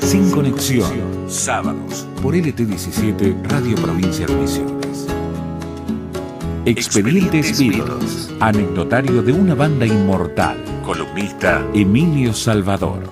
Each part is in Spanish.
Sin Conexión, sábados, por LT17, Radio Provincia de Misiones. Expedientes Beatles, anecdotario de una banda inmortal. Columnista Emilio Salvador.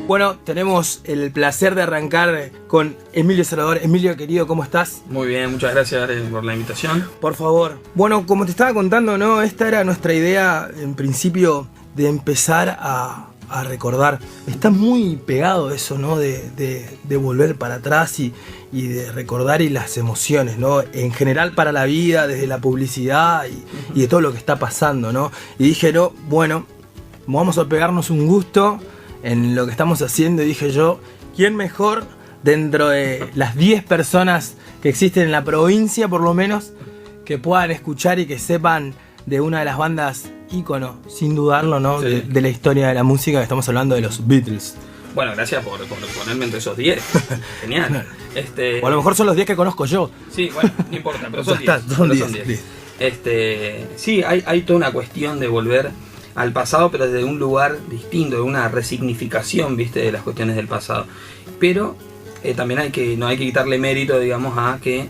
Bueno, tenemos el placer de arrancar con Emilio Salvador. Emilio, querido, ¿cómo estás? Muy bien, muchas gracias por la invitación. Por favor. Bueno, como te estaba contando, ¿no? Esta era nuestra idea, en principio, de empezar a recordar. Está muy pegado eso, ¿no? De volver para atrás y de recordar y las emociones, ¿no? En general para la vida, desde la publicidad y de todo lo que está pasando, ¿no? Y dije, no, bueno, vamos a pegarnos un gusto en lo que estamos haciendo. Y dije yo, ¿quién mejor dentro de las 10 personas que existen en la provincia, por lo menos, que puedan escuchar y que sepan de una de las bandas ícono, sin dudarlo, ¿no? Sí. De la historia de la música, que estamos hablando de los Beatles. Bueno, gracias por ponerme entre esos 10. Genial. O a lo mejor son los 10 que conozco yo. Sí, bueno, no importa, pero son 10. Son 10. Sí, hay toda una cuestión de volver al pasado, pero desde un lugar distinto, de una resignificación, ¿viste?, de las cuestiones del pasado. Pero también no hay que quitarle mérito, digamos, a que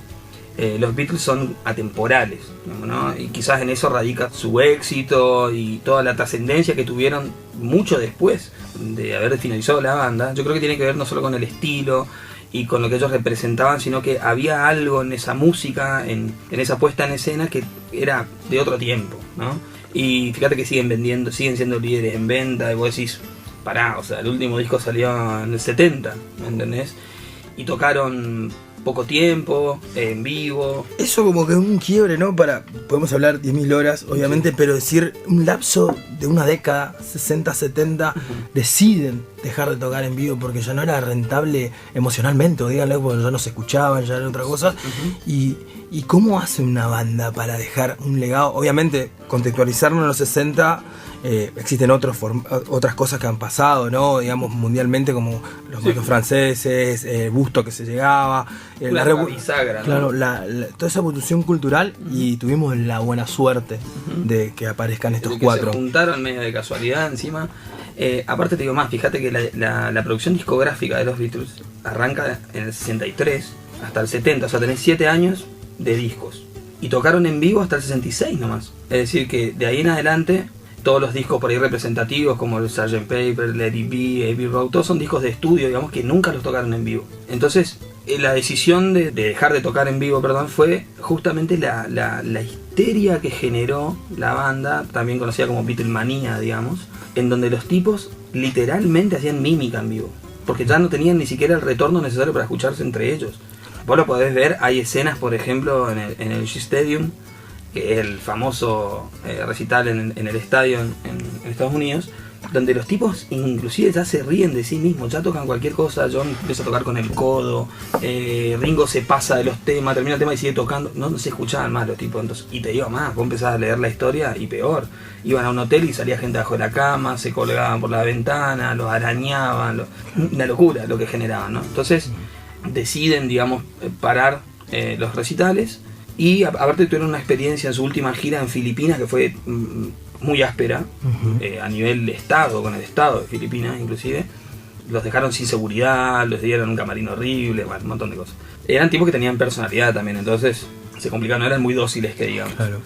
los Beatles son atemporales, ¿no? Y quizás en eso radica su éxito y toda la trascendencia que tuvieron mucho después de haber finalizado la banda. Yo creo que tiene que ver no solo con el estilo y con lo que ellos representaban, sino que había algo en esa música, en esa puesta en escena, que era de otro tiempo, ¿no? Y fíjate que siguen siendo líderes en venta, y vos decís, pará, o sea, el último disco salió en el 70, ¿me entendés? Y tocaron poco tiempo, en vivo. Eso como que es un quiebre, ¿no? Podemos hablar 10.000 horas, obviamente, sí. Pero decir un lapso de una década, 60, 70, deciden dejar de tocar en vivo porque ya no era rentable emocionalmente, o díganle, porque ya no se escuchaban, ya era otra cosa. ¿Y cómo hace una banda para dejar un legado? Obviamente, contextualizarlo en los 60... existen otras cosas que han pasado, ¿no? Digamos, mundialmente, como los matos franceses, el busto que se llegaba, la bisagra, ¿no? Claro, toda esa evolución cultural, y tuvimos la buena suerte de que aparezcan estos cuatro. Se juntaron medio de casualidad encima. Aparte te digo más, fíjate que la producción discográfica de los Beatles arranca en el 63 hasta el 70, o sea, tenés 7 años de discos. Y tocaron en vivo hasta el 66 nomás. Es decir, que de ahí en adelante todos los discos por ahí representativos, como el Sgt. Pepper, Let It Be, Abbey Road, todos son discos de estudio, digamos, que nunca los tocaron en vivo. Entonces, la decisión de dejar de tocar en vivo, fue justamente la histeria que generó la banda, también conocida como Beatlemanía, digamos, en donde los tipos literalmente hacían mímica en vivo, porque ya no tenían ni siquiera el retorno necesario para escucharse entre ellos. Vos lo podés ver, hay escenas, por ejemplo, en el Shea Stadium, que es el famoso recital en el estadio en Estados Unidos, donde los tipos inclusive ya se ríen de sí mismos, ya tocan cualquier cosa. John empieza a tocar con el codo, Ringo se pasa de los temas, termina el tema y sigue tocando, no se escuchaban más los tipos. Entonces, y te digo más, vos empezás a leer la historia y peor, iban a un hotel y salía gente bajo la cama, se colgaban por la ventana, los arañaban, una locura lo que generaban, ¿no? Entonces deciden, digamos, parar los recitales. Y aparte tuvieron una experiencia en su última gira en Filipinas que fue muy áspera, a nivel de Estado, con el Estado de Filipinas inclusive. Los dejaron sin seguridad, los dieron un camarín horrible, bueno, un montón de cosas. Eran tipos que tenían personalidad también, entonces se complicaron, no eran muy dóciles, que digamos. Claro.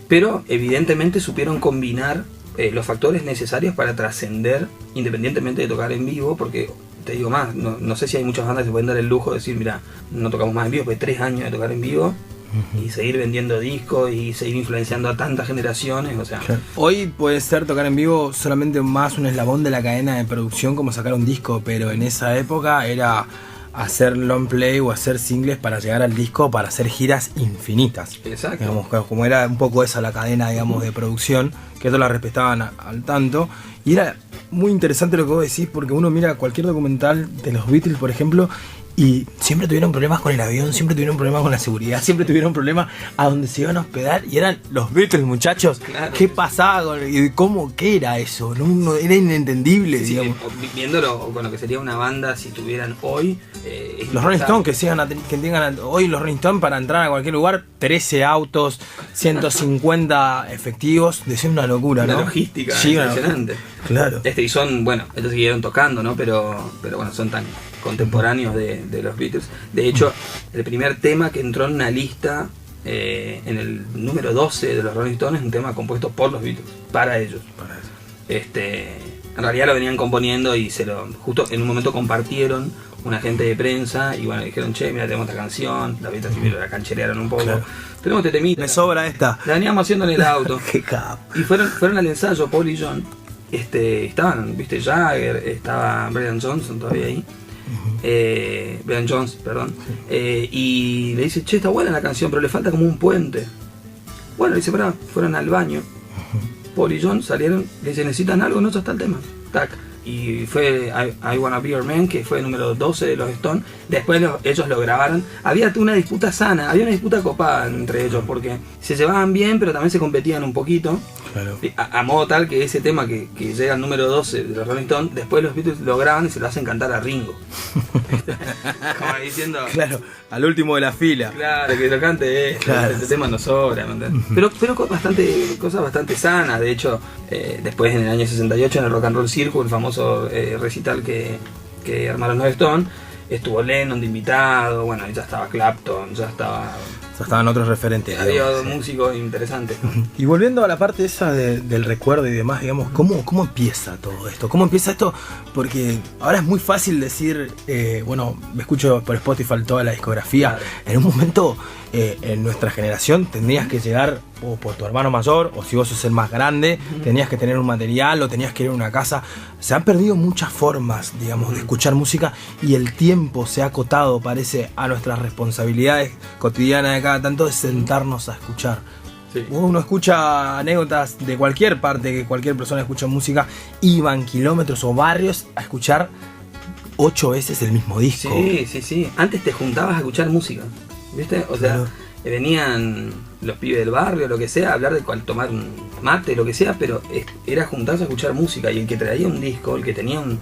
Pero evidentemente supieron combinar los factores necesarios para trascender independientemente de tocar en vivo, porque te digo más, no sé si hay muchas bandas que se pueden dar el lujo de decir, mira, no tocamos más en vivo, pues 3 años de tocar en vivo y seguir vendiendo discos y seguir influenciando a tantas generaciones, o sea. Claro. Hoy puede ser tocar en vivo solamente más un eslabón de la cadena de producción, como sacar un disco, pero en esa época era hacer long play o hacer singles para llegar al disco, para hacer giras infinitas. Exacto. Digamos, como era un poco esa la cadena, digamos, de producción, que todos la respetaban al tanto. Y era muy interesante lo que vos decís, porque uno mira cualquier documental de los Beatles, por ejemplo, y siempre tuvieron problemas con el avión, siempre tuvieron problemas con la seguridad, siempre tuvieron problemas a donde se iban a hospedar, y eran los Beatles, muchachos. Claro. ¿Qué pasaba qué era eso? No, era inentendible, sí, digamos. Viéndolo con lo que sería una banda si tuvieran hoy. Los Rolling Stones que tengan hoy los Rolling Stones para entrar a cualquier lugar, 13 autos, 150 efectivos, de ser una locura, ¿no? Una logística sí, impresionante. Claro. Y son, bueno, ellos siguieron tocando, ¿no? Pero bueno, son tan contemporáneos de los Beatles. De hecho, el primer tema que entró en una lista en el número 12 de los Rolling Stones es un tema compuesto por los Beatles, para ellos. En realidad lo venían componiendo y justo en un momento compartieron un agente de prensa y bueno, dijeron, che, mira, tenemos esta canción, la Beatles la cancherearon un poco. Claro. Tenemos este temita. Me sobra esta. La veníamos haciendo en el auto. Qué capo. Y fueron al ensayo, Paul y John. Estaban, viste, Jagger, estaba Brian Johnson todavía ahí. Brian Jones, perdón. Y le dice, che, está buena la canción, pero le falta como un puente. Bueno, le dice, pará, fueron al baño. Paul y John salieron, le dice, ¿necesitan algo? No, ya está el tema. Tac. Y fue I Wanna Be Your Man, que fue el número 12 de los Stones. Después ellos lo grabaron. Había una disputa sana, había una disputa copada entre ellos, porque se llevaban bien, pero también se competían un poquito. Claro. A modo tal que ese tema que llega al número 12 de los Rolling Stones, después los Beatles lo graban y se lo hacen cantar a Ringo. Como diciendo... Claro, al último de la fila. Claro, que lo cante claro. Este tema no sobra, ¿me entiendes? Pero cosas bastante sanas. De hecho, después en el año 68 en el Rock and Roll Circus, el famoso recital que armaron los Stones, estuvo Lennon de invitado, bueno, ya estaba Clapton, ya estaban otros referentes. Había músicos interesantes. Y volviendo a la parte esa del recuerdo y demás, digamos, ¿cómo empieza todo esto? ¿Cómo empieza esto? Porque ahora es muy fácil decir, bueno, me escucho por Spotify toda la discografía. Claro. En un momento, en nuestra generación, tendrías que llegar o por tu hermano mayor, o si vos sos el más grande, tenías que tener un material o tenías que ir a una casa. Se han perdido muchas formas, digamos, de escuchar música y el tiempo se ha acotado, parece, a nuestras responsabilidades cotidianas de cada tanto de sentarnos a escuchar. Sí. Uno escucha anécdotas de cualquier parte, que cualquier persona escucha música, iban kilómetros o barrios a escuchar 8 veces el mismo disco. Sí. Antes te juntabas a escuchar música, ¿viste? O sea, venían los pibes del barrio, lo que sea, a hablar de cuál tomar un mate, lo que sea, pero era juntarse a escuchar música, y el que traía un disco, el que tenía un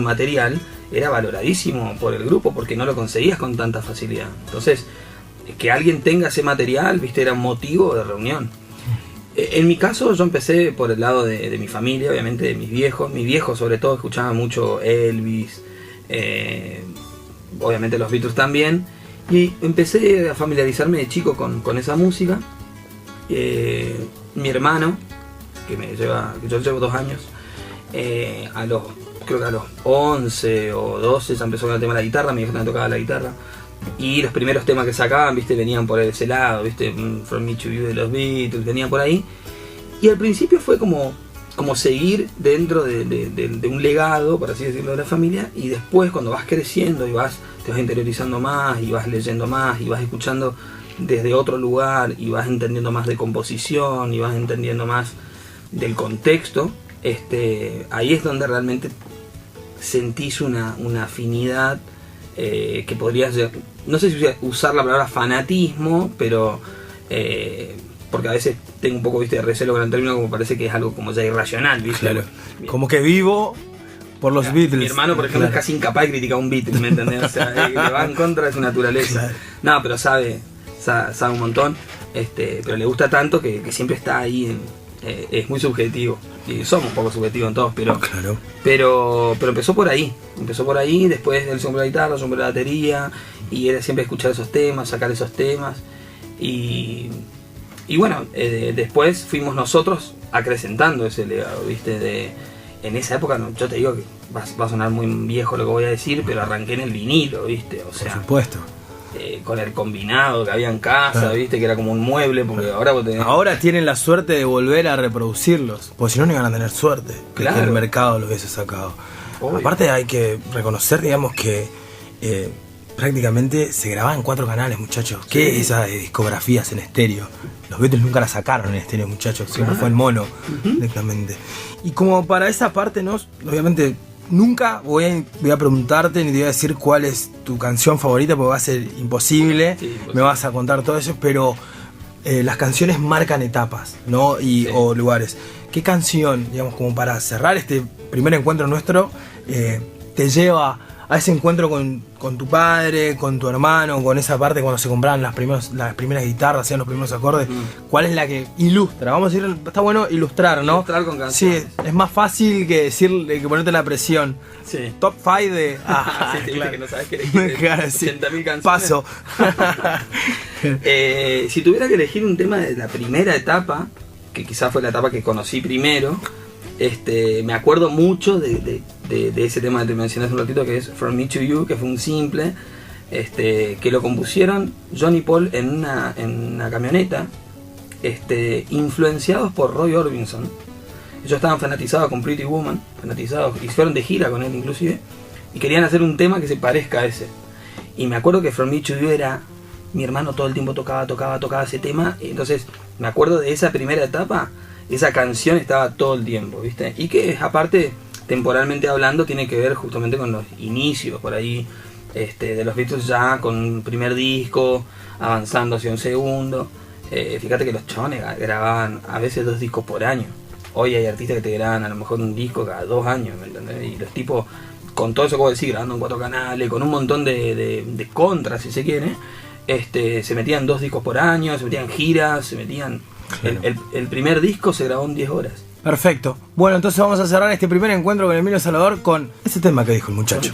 material, era valoradísimo por el grupo porque no lo conseguías con tanta facilidad. Entonces, que alguien tenga ese material, viste, era un motivo de reunión. En mi caso, yo empecé por el lado de mi familia, obviamente de mis viejos. Mis viejos, sobre todo, escuchaban mucho Elvis, obviamente los Beatles también. Y empecé a familiarizarme de chico con esa música. Mi hermano, que yo llevo 2 años, creo que a los 11 o 12 ya empezó con el tema de la guitarra. Mi viejo también tocaba la guitarra. Y los primeros temas que sacaban, viste, venían por ese lado, viste, From Me to You de los Beatles, venían por ahí. Y al principio fue como seguir dentro de un legado, por así decirlo, de la familia. Y después, cuando vas creciendo y te vas interiorizando más, y vas leyendo más, y vas escuchando desde otro lugar, y vas entendiendo más de composición, y vas entendiendo más del contexto, ahí es donde realmente sentís una afinidad. Que podría ser, no sé si usar la palabra fanatismo, pero porque a veces tengo un poco, viste, de recelo con el término, como parece que es algo como ya irracional, ¿viste? Claro. Como que vivo por los Beatles. Mi hermano, por ejemplo, es casi incapaz de criticar a un Beatle, ¿me entendés? O sea, le va en contra de su naturaleza. Claro. No, pero sabe un montón, pero le gusta tanto que siempre está ahí es muy subjetivo. Y somos un poco subjetivos en todos, pero, claro. pero empezó por ahí, después él se compró la guitarra, se compró la batería, y era siempre escuchar esos temas, sacar esos temas, y bueno, después fuimos nosotros acrecentando ese legado, ¿viste? En esa época, yo te digo que va a sonar muy viejo lo que voy a decir, pero arranqué en el vinilo, ¿viste? O sea, por supuesto. Con el combinado que había en casa, claro. ¿Viste? Que era como un mueble, porque ahora tienen la suerte de volver a reproducirlos, porque si no iban a tener suerte, claro. Que el mercado los hubiese sacado. Obvio. Aparte hay que reconocer, digamos, que prácticamente se grababa en 4 canales, muchachos. Sí. ¿Qué esas discografías en estéreo? Los Beatles nunca las sacaron en estéreo, muchachos, siempre fue el mono, directamente. Y como para esa parte, ¿no? Obviamente nunca voy a preguntarte ni te voy a decir cuál es tu canción favorita, porque va a ser imposible, sí, me vas a contar todo eso, pero las canciones marcan etapas, ¿no? O lugares. ¿Qué canción, digamos, como para cerrar este primer encuentro nuestro, te lleva a ese encuentro con tu padre, con tu hermano, con esa parte cuando se compraban las primeras guitarras, hacían los primeros acordes. ¿Cuál es la que ilustra? Vamos a decir, está bueno ilustrar, ¿no? Ilustrar con canciones. Sí, es más fácil que que ponerte la presión. Sí. Top 5 de... Sí, te claro. dije que no sabes qué elegir. Claro, sí. 80.000 canciones. Paso. Si tuviera que elegir un tema de la primera etapa, que quizás fue la etapa que conocí primero, me acuerdo mucho de ese tema que te mencioné hace un ratito, que es From Me to You, que fue un simple, que lo compusieron John y Paul en una camioneta, influenciados por Roy Orbison. Ellos estaban fanatizados con Pretty Woman, fanatizados, y fueron de gira con él inclusive, y querían hacer un tema que se parezca a ese. Y me acuerdo que From Me to You era... Mi hermano todo el tiempo tocaba ese tema, entonces me acuerdo de esa primera etapa, esa canción estaba todo el tiempo, ¿viste? Y que aparte, temporalmente hablando, tiene que ver justamente con los inicios por ahí de los Beatles, ya con un primer disco, avanzando hacia un segundo. Fíjate que los chabones grababan a veces 2 discos por año. Hoy hay artistas que te graban a lo mejor un disco cada 2 años, ¿me entendés? Y los tipos, con todo eso que vos decís, grabando en 4 canales, con un montón de contras, si se quiere, se metían 2 discos por año, se metían giras, se metían... Claro. El primer disco se grabó en 10 horas. Perfecto. Bueno, entonces vamos a cerrar este primer encuentro con Emilio Salvador con ese tema que dijo el muchacho.